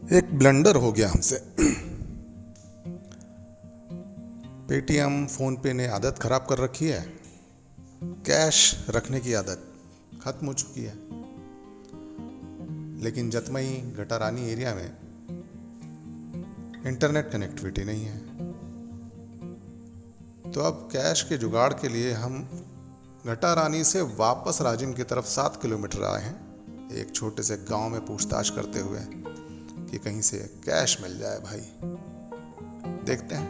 एक ब्लंडर हो गया हमसे। पेटीएम फोन पे ने आदत खराब कर रखी है। कैश रखने की आदत खत्म हो चुकी है। लेकिन जतमई घटारानी एरिया में इंटरनेट कनेक्टिविटी नहीं है। तो अब कैश के जुगाड़ के लिए हम घटारानी से वापस राजिम की तरफ 7 किलोमीटर आए हैं, एक छोटे से गांव में पूछताछ करते हुए कि कहीं से कैश मिल जाए। भाई देखते हैं।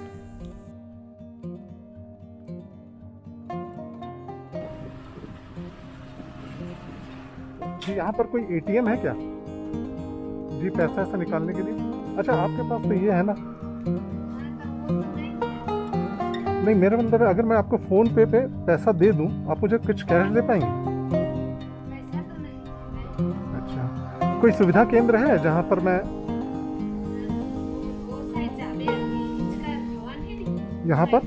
जी यहाँ पर कोई एटीएम है क्या? जी पैसा ऐसा निकालने के लिए। अच्छा आपके पास तो ये है ना? नहीं मेरा मतलब है, अगर मैं आपको फ़ोन पे पैसा दे दूँ आप मुझे कुछ कैश दे पाएंगे? अच्छा कोई सुविधा केंद्र है जहाँ पर मैं यहाँ पर?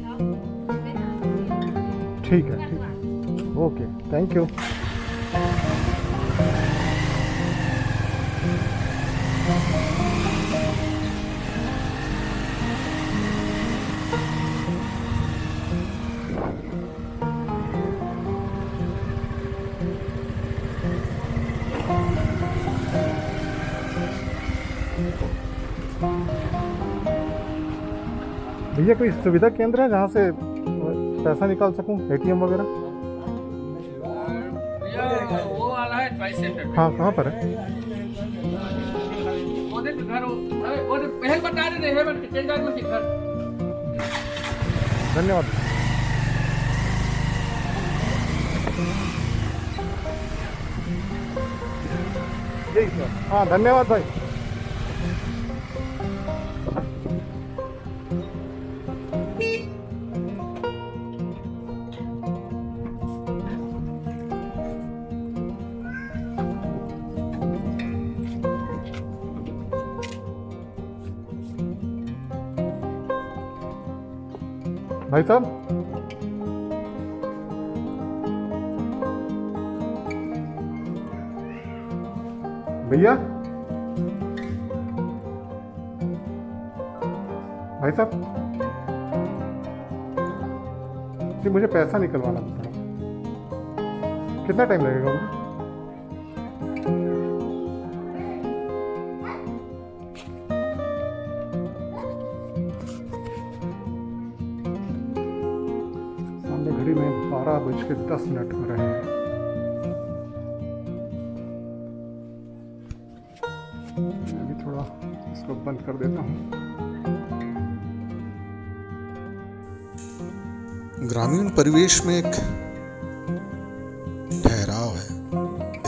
ठीक है ठीक है, ओके थैंक यू। भैया कोई सुविधा केंद्र है जहाँ से पैसा निकाल सकूँ, एटीएम वगैरह? भैया वो वाला है चॉइस सेंटर पे। हाँ कहाँ पर है? ओदे के घर ओदे पहल बता दे है बट केंद्र में घर। धन्यवाद। यही सर, हाँ धन्यवाद भाई। भाई साहब, भैया, भाई साहब, जी मुझे पैसा निकलवाना था। कितना टाइम लगेगा मुझे? सामने घड़ी में 12:10 हो रहे हैं। मैं भी थोड़ा इसको बंद कर देता हूँ। ग्रामीण परिवेश में एक ठहराव है,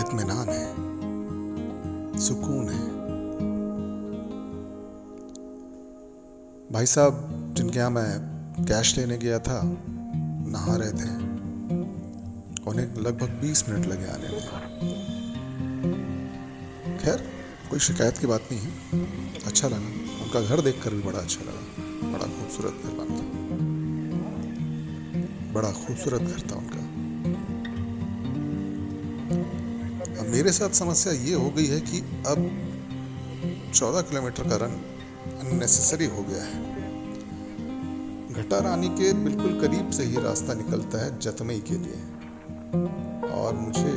इत्मीनान है, सुकून है। भाई साहब जिनके यहाँ मैं कैश लेने गया था नहा रहे थे। उन्हें लगभग 20 मिनट लगे आने में। खैर कोई शिकायत की बात नहीं है, अच्छा लगा। उनका घर देखकर भी बड़ा अच्छा लगा। बड़ा खूबसूरत घर बन था, बड़ा खूबसूरत घर था उनका। अब मेरे साथ समस्या ये हो गई है कि अब 14 किलोमीटर का रन अननेसेसरी हो गया है। घटारानी के बिल्कुल करीब से ही रास्ता निकलता है जतमई के लिए, और मुझे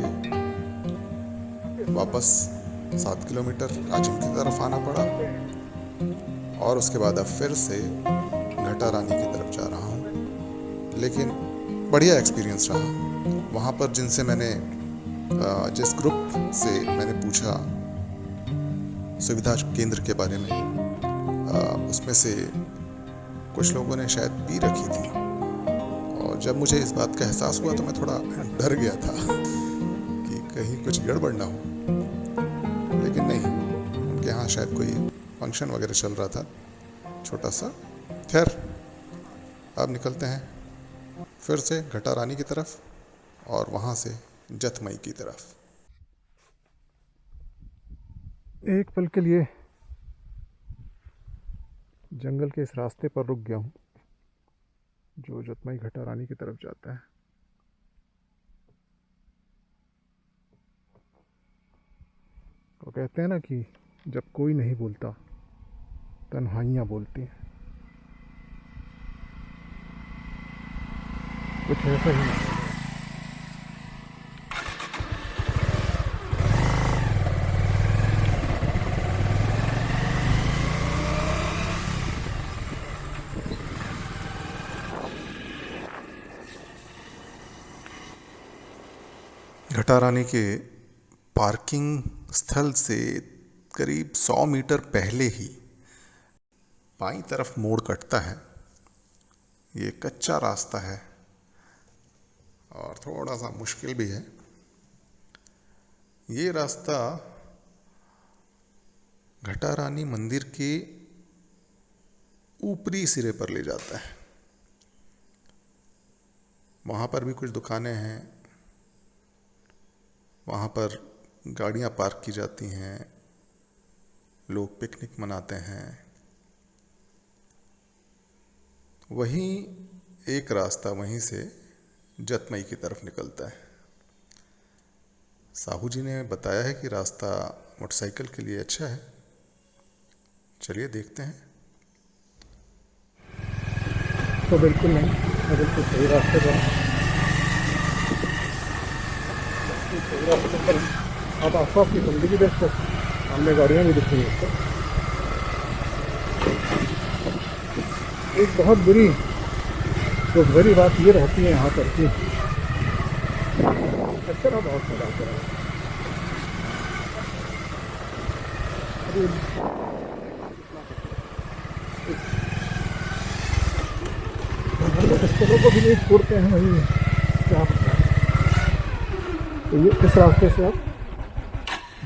वापस 7 किलोमीटर राजिम की तरफ आना पड़ा, और उसके बाद अब फिर से घटारानी की तरफ जा रहा हूँ। लेकिन बढ़िया एक्सपीरियंस रहा। वहाँ पर जिनसे मैंने जिस ग्रुप से मैंने पूछा सुविधा केंद्र के बारे में, उसमें से कुछ लोगों ने शायद पी रखी थी, और जब मुझे इस बात का एहसास हुआ तो मैं थोड़ा डर गया था कि कहीं कुछ गड़बड़ ना हो। लेकिन नहीं, उनके यहाँ शायद कोई फंक्शन वगैरह चल रहा था छोटा सा। खैर अब निकलते हैं फिर से घटारानी की तरफ, और वहाँ से जतमई की तरफ। एक पल के लिए जंगल के इस रास्ते पर रुक गया हूँ जो जतमई घटारानी की तरफ जाता है। वो कहते हैं ना कि जब कोई नहीं बोलता तन्हाइयाँ बोलती हैं, कुछ ऐसा ही माहौल है। घटारानी के पार्किंग स्थल से करीब 100 मीटर पहले ही बाईं तरफ मोड़ कटता है। ये कच्चा रास्ता है और थोड़ा सा मुश्किल भी है। ये रास्ता घटारानी मंदिर के ऊपरी सिरे पर ले जाता है। वहाँ पर भी कुछ दुकानें हैं, वहाँ पर गाड़ियाँ पार्क की जाती हैं, लोग पिकनिक मनाते हैं। वहीं एक रास्ता वहीं से जतमई की तरफ निकलता है। साहू जी ने बताया है कि रास्ता मोटरसाइकिल के लिए अच्छा है। चलिए देखते हैं। तो बिल्कुल नहीं, मैं बिल्कुल सही रास्ते पर हूँ। सही रास्ते पर हूँ। आप आसपास की जिंदगी देख सकते हैं, सामने गाड़ियाँ भी दिख रही हैं इसको। एक बहुत बुरी बात ये रहती है यहाँ पर कि कचरा बहुत फैला कर है। कचरों को भी नहीं छोड़ते हैं, वही क्या होता है। तो ये इस रास्ते से आप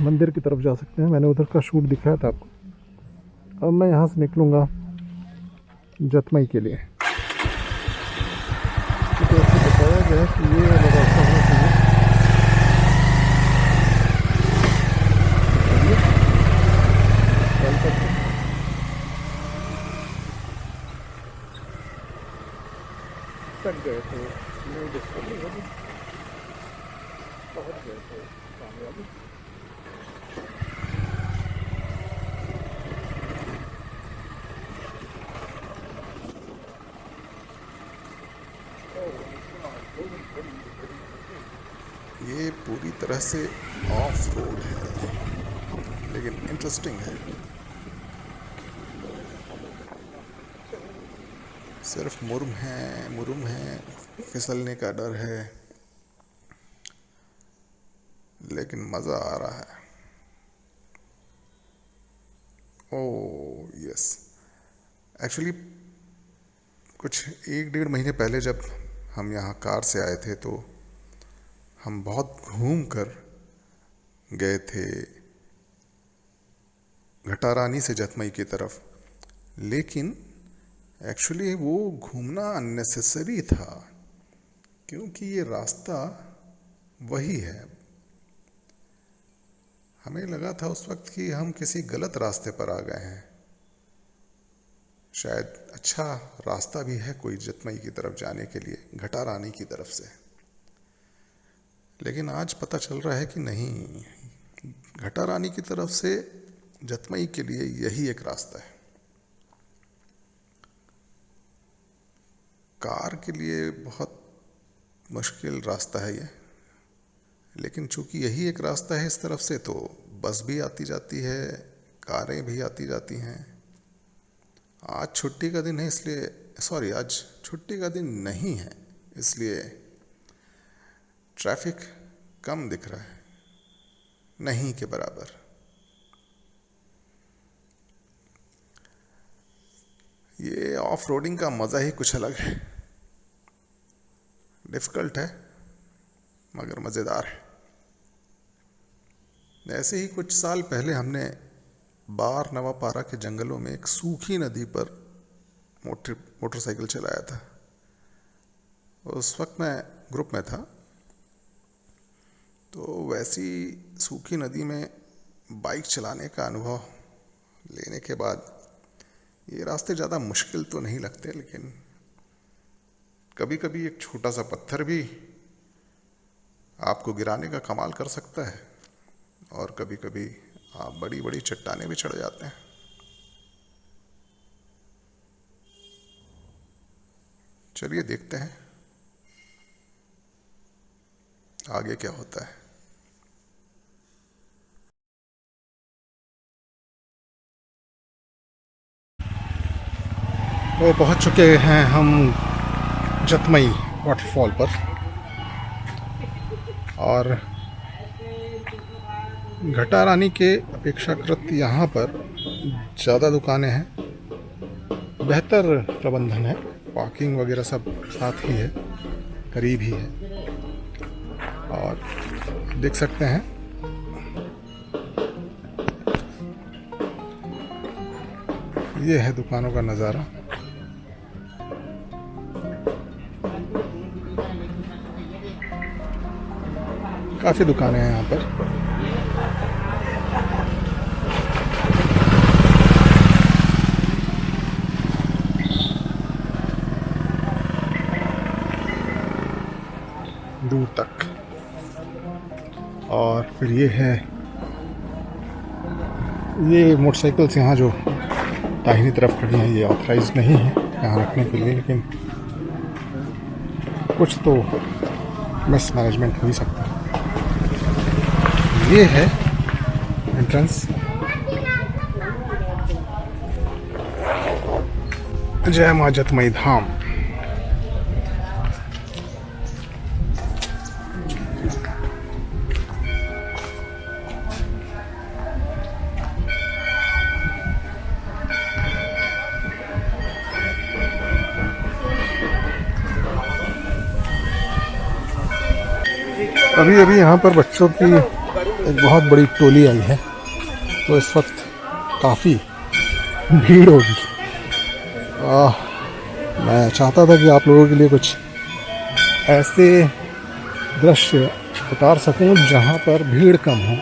मंदिर की तरफ जा सकते हैं। मैंने उधर का शूट दिखाया था आपको। अब मैं यहाँ से निकलूँगा जतमई के लिए। तो ऐसे बताया गया कि ये वाला रास्ता होना चाहिए। कट गए थे, नहीं डिस्कवरी होगी, पहुँच गए थे कामयाबी। ये पूरी तरह से ऑफ रोड है, लेकिन इंटरेस्टिंग है। सिर्फ मुरुम है, फिसलने का डर है, लेकिन मज़ा आ रहा है। ओह यस, एक्चुअली कुछ 1-1.5 महीने पहले जब हम यहाँ कार से आए थे तो हम बहुत घूम कर गए थे घटारानी से जतमई की तरफ, लेकिन एक्चुअली वो घूमना अननेसेसरी था, क्योंकि ये रास्ता वही है। हमें लगा था उस वक्त कि हम किसी गलत रास्ते पर आ गए हैं। शायद अच्छा रास्ता भी है कोई जतमई की तरफ जाने के लिए घटारानी की तरफ से, लेकिन आज पता चल रहा है कि नहीं, घटारानी की तरफ से जतमई के लिए यही एक रास्ता है। कार के लिए बहुत मुश्किल रास्ता है ये, लेकिन चूंकि यही एक रास्ता है इस तरफ से, तो बस भी आती जाती है, कारें भी आती जाती हैं। आज छुट्टी का दिन है, इसलिए आज छुट्टी का दिन नहीं है, इसलिए ट्रैफिक कम दिख रहा है, नहीं के बराबर। ये ऑफ रोडिंग का मज़ा ही कुछ अलग है। डिफ़िकल्ट है मगर मज़ेदार है। ऐसे ही कुछ साल पहले हमने बार नवापारा के जंगलों में एक सूखी नदी पर मोटरसाइकिल चलाया था। उस वक्त मैं ग्रुप में था, तो वैसी सूखी नदी में बाइक चलाने का अनुभव लेने के बाद ये रास्ते ज़्यादा मुश्किल तो नहीं लगते, लेकिन कभी कभी एक छोटा सा पत्थर भी आपको गिराने का कमाल कर सकता है, और कभी कभी आप बड़ी बड़ी चट्टानें भी चढ़ जाते हैं। चलिए देखते हैं आगे क्या होता है। तो पहुंच चुके हैं हम जतमई वाटरफॉल पर, और घटा रानी के अपेक्षाकृत यहाँ पर ज़्यादा दुकानें हैं, बेहतर प्रबंधन है, पार्किंग वगैरह सब साथ ही है, करीब ही है। और देख सकते हैं ये है दुकानों का नज़ारा। काफ़ी दुकानें हैं यहाँ पर। दूर तक। और फिर ये है, ये मोटरसाइकिल्स यहाँ जो दाहिनी तरफ खड़ी हैं ये ऑथराइज नहीं है यहाँ रखने के लिए, लेकिन कुछ तो मिस मैनेजमेंट हो ही सकता है। ये है एंट्रेंस। जय मां जतमई धाम। अभी अभी यहाँ पर बच्चों की एक बहुत बड़ी टोली आई है, तो इस वक्त काफ़ी भीड़ होगी। मैं चाहता था कि आप लोगों के लिए कुछ ऐसे दृश्य उतार सकूं जहाँ पर भीड़ कम हो,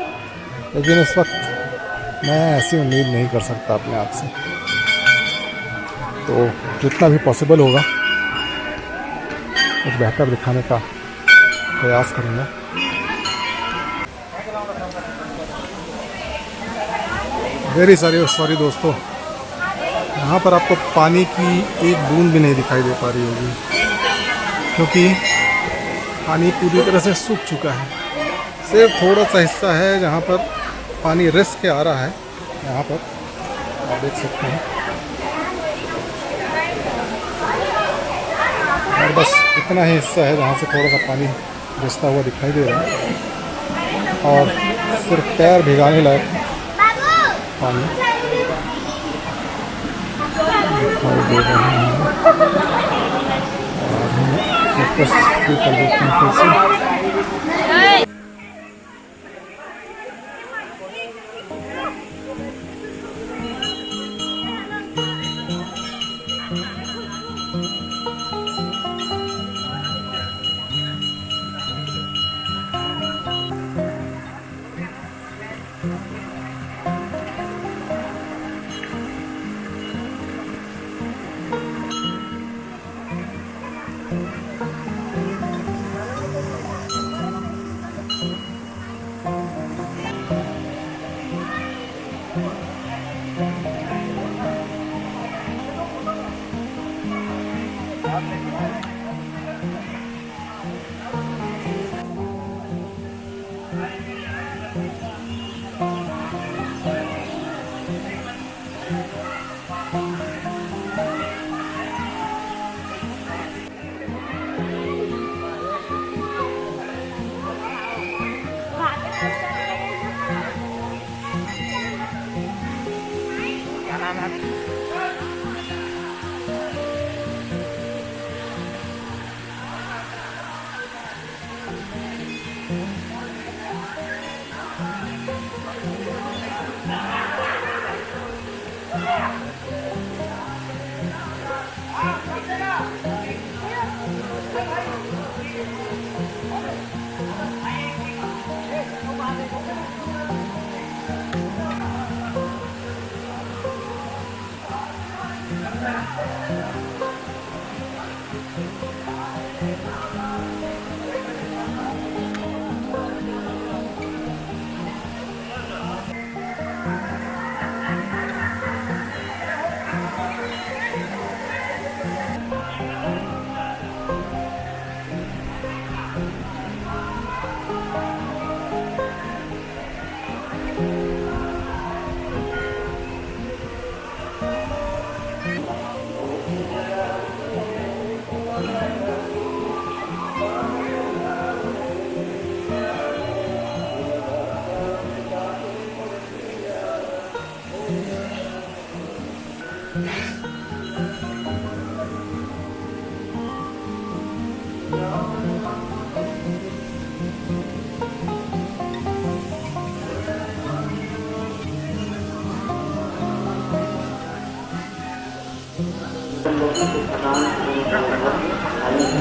लेकिन इस वक्त मैं ऐसी उम्मीद नहीं कर सकता अपने आप से। तो जितना भी पॉसिबल होगा कुछ बेहतर दिखाने का प्रयास करूँगा। वेरी सॉरी दोस्तों, यहाँ पर आपको पानी की एक बूंद भी नहीं दिखाई दे पा रही होगी, क्योंकि पानी पूरी तरह से सूख चुका है। सिर्फ थोड़ा सा हिस्सा है जहाँ पर पानी रिस के आ रहा है, यहाँ पर आप देख सकते हैं। और बस इतना ही हिस्सा है जहाँ से थोड़ा सा पानी रिसता हुआ दिखाई दे रहा है, और सिर्फ पैर भिगाने लायक पानी दिखाई दे रहा है। और हम फोकस भी कर देते हैं फिर से।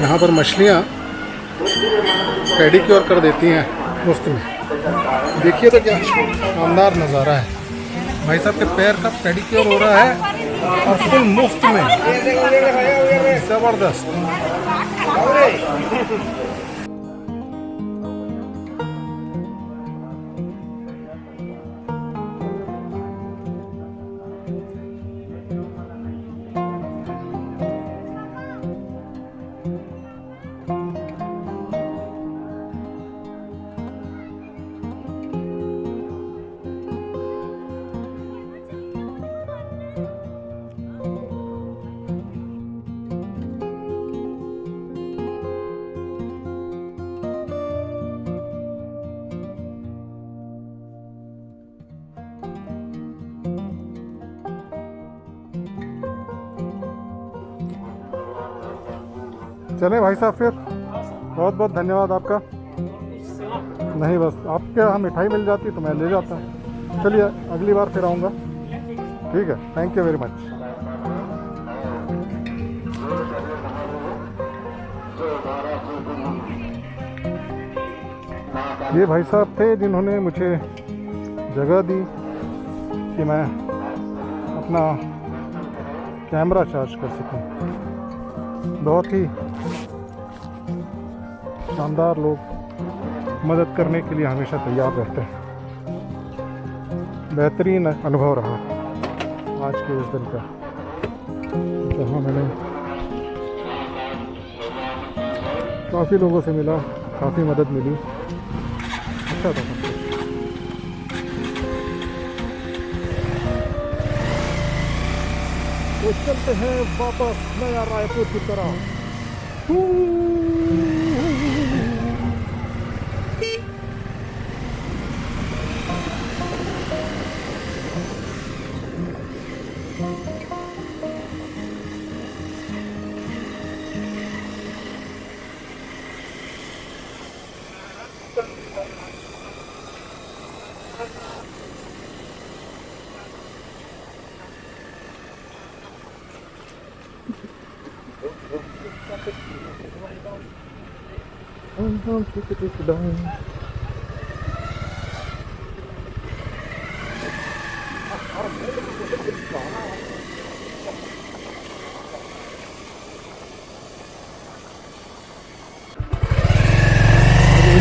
यहाँ पर मछलियाँ पेडिक्योर कर देती हैं मुफ्त में। देखिए तो क्या शानदार नज़ारा है। भाई साहब के पैर का पेडिक्योर हो रहा है और फुल मुफ्त में। ज़बरदस्त। चले भाई साहब, फिर बहुत बहुत धन्यवाद आपका। नहीं बस आपके यहाँ मिठाई मिल जाती तो मैं ले जाता। चलिए अगली बार फिर आऊँगा। ठीक है, थैंक यू वेरी मच। ये भाई साहब थे जिन्होंने मुझे जगह दी कि मैं अपना कैमरा चार्ज कर सकूं। बहुत ही शानदार लोग, मदद करने के लिए हमेशा तैयार रहते हैं। बेहतरीन अनुभव रहा आज के इस दिन का, जहाँ मैंने काफ़ी लोगों से मिला, काफ़ी मदद मिली। अच्छा था। तो चलते हैं वापस नया रायपुर की तरफ।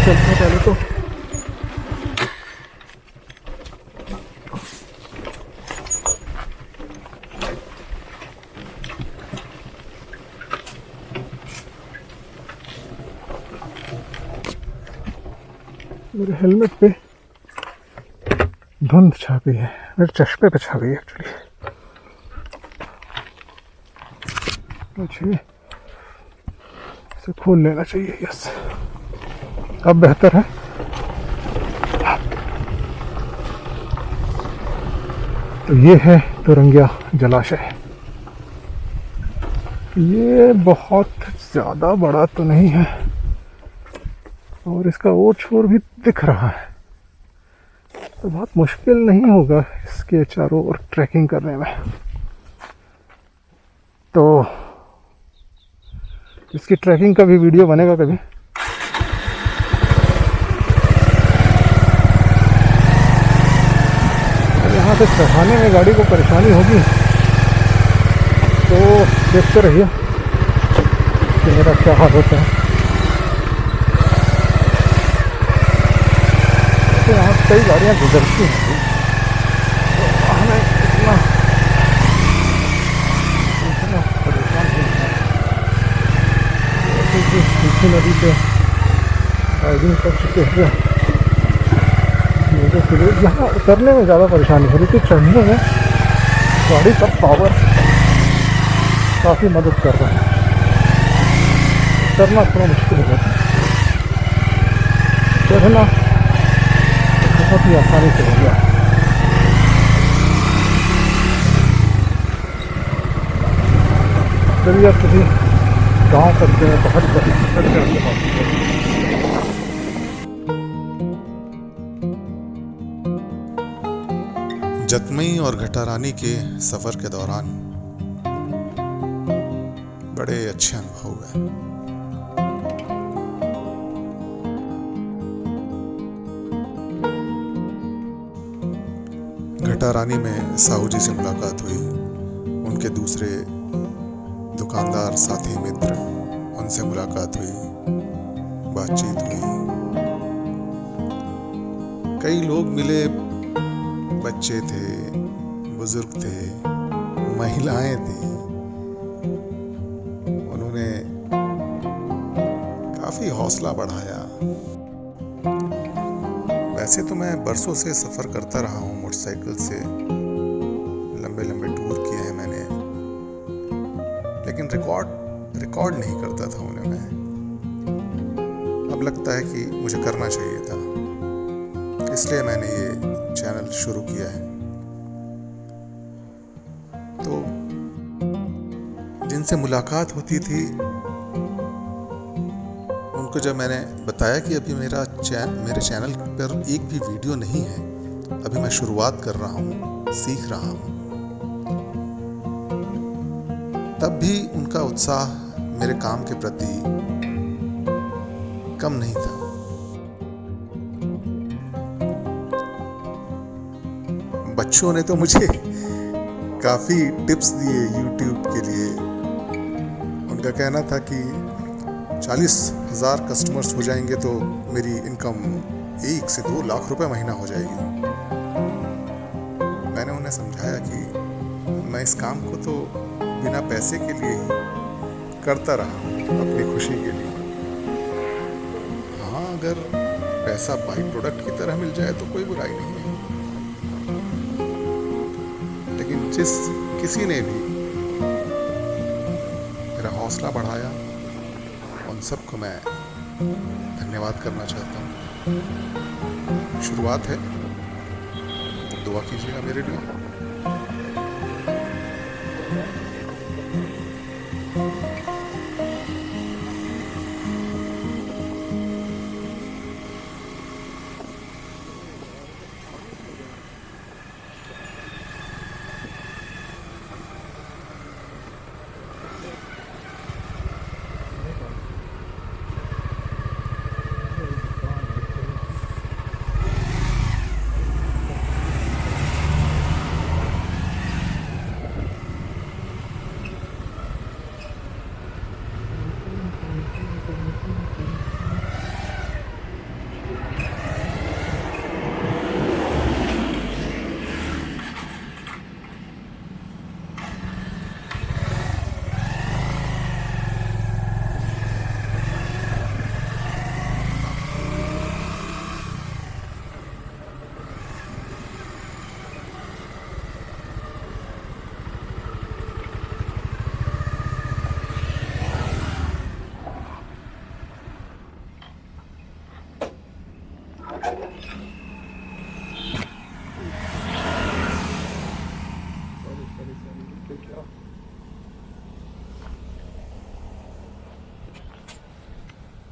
चलते हैं पहले तो। मेरे हेलमेट पे धुंध छा गई है, मेरे चश्मे पे छा गई है एक्चुअली। मुझे इसे खोल लेना चाहिए। यस, अब बेहतर है। तो ये है तुरंगिया जलाशय। ये बहुत ज़्यादा बड़ा तो नहीं है और इसका ओर छोर भी दिख रहा है, तो बहुत मुश्किल नहीं होगा इसके चारों ओर ट्रैकिंग करने में। तो इसकी ट्रैकिंग का भी वीडियो बनेगा कभी। यहाँ से चढ़ाने में गाड़ी को परेशानी होगी तो देखते रहिए कि मेरा क्या हाल होता है। तो यहाँ कई गाड़ियाँ गुजरती हैं, तो हमें इतना परेशान नहीं है। पीछे नदी पे राइडिंग कर चुके हैं, मुझे फिर यहाँ उतरने में ज़्यादा परेशानी हो रही थी। चढ़ने में गाड़ी का पावर काफ़ी मदद कर रहा है, उतरना थोड़ा मुश्किल हो जाता है। चढ़ना बहुत ही आसानी से हो गया। चलिए अब किसी गाँव करते हैं, पहाड़ी पर जतमई और घटारानी के सफ़र के दौरान बड़े अच्छे अनुभव हुए। घटा रानी में साहू जी से मुलाकात हुई। उनके दूसरे दुकानदार साथी मित्र, उनसे मुलाकात हुई, बातचीत हुई। कई लोग मिले, बच्चे थे, बुजुर्ग थे, महिलाएं थी। उन्होंने काफी हौसला बढ़ाया। वैसे तो मैं बरसों से सफर करता रहा हूँ मोटरसाइकिल से, लंबे लंबे टूर किए हैं मैंने, लेकिन रिकॉर्ड नहीं करता था उन्हें मैं। अब लगता है कि मुझे करना चाहिए था, इसलिए मैंने ये चैनल शुरू किया है। तो जिनसे मुलाकात होती थी उनको जब मैंने बताया कि अभी मेरे चैनल पर एक भी वीडियो नहीं है, अभी मैं शुरुआत कर रहा हूँ, सीख रहा हूँ, तब भी उनका उत्साह मेरे काम के प्रति कम नहीं था। बच्चों ने तो मुझे काफी टिप्स दिए YouTube के लिए। उनका कहना था कि 40,000 कस्टमर्स हो जाएंगे तो मेरी इनकम 1 से 2 लाख रुपए महीना हो जाएगी। मैंने उन्हें समझाया कि मैं इस काम को तो बिना पैसे के लिए ही करता रहा हूँ, अपनी खुशी के लिए। हाँ, अगर पैसा बाई प्रोडक्ट की तरह मिल जाए तो कोई बुराई नहीं है, लेकिन किसी ने भी मेरा हौसला बढ़ाया, उन सबको मैं धन्यवाद करना चाहता हूँ। शुरुआत है, दुआ कीजिएगा मेरे लिए।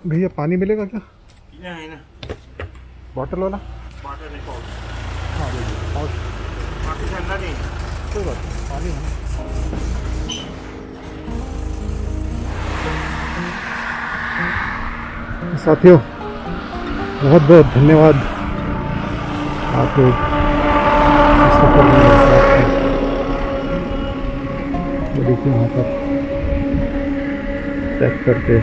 भैया पानी मिलेगा क्या? पीना है ना, बॉटल वाला? वाटर नहीं पाओ, हाँ भैया, और वाटर ठंडा नहीं, कोई बात नहीं, पानी है। साथियों, बहुत बहुत धन्यवाद, आप लोग इस सफर में मेरे साथ हैं। तो देखिए वहाँ पर पैक करके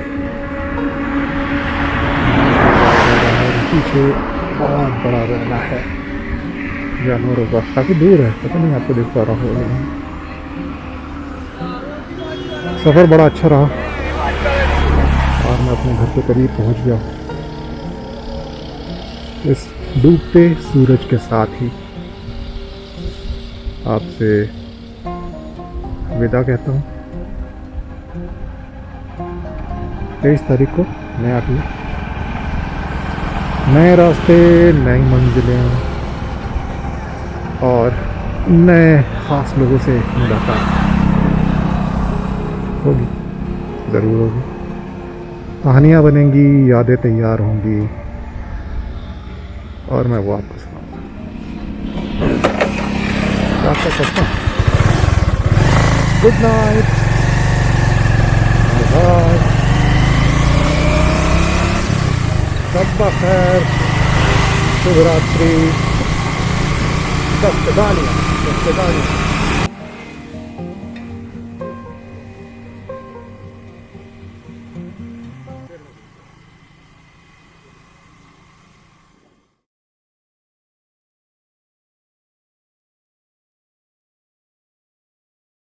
पीछे बहुत बड़ा रहना है जानवरों का, काफ़ी दूर है, पता नहीं आपको देख पा रहा हूँ। सफ़र बड़ा अच्छा रहा और मैं अपने घर के करीब पहुँच गया। इस डूबते सूरज के साथ ही आपसे विदा कहता हूँ। 23 तारीख को नया टूर, नए रास्ते, नई मंजिलें और नए खास लोगों से मुलाकात होगी, ज़रूर होगी। कहानियाँ बनेंगी, यादें तैयार होंगी और मैं वो आपको सुनाऊंगा। Good night. हाय, शब्बा खैर, शुभ रात्रि, दस्तगानियाँ, दस्तगानियाँ।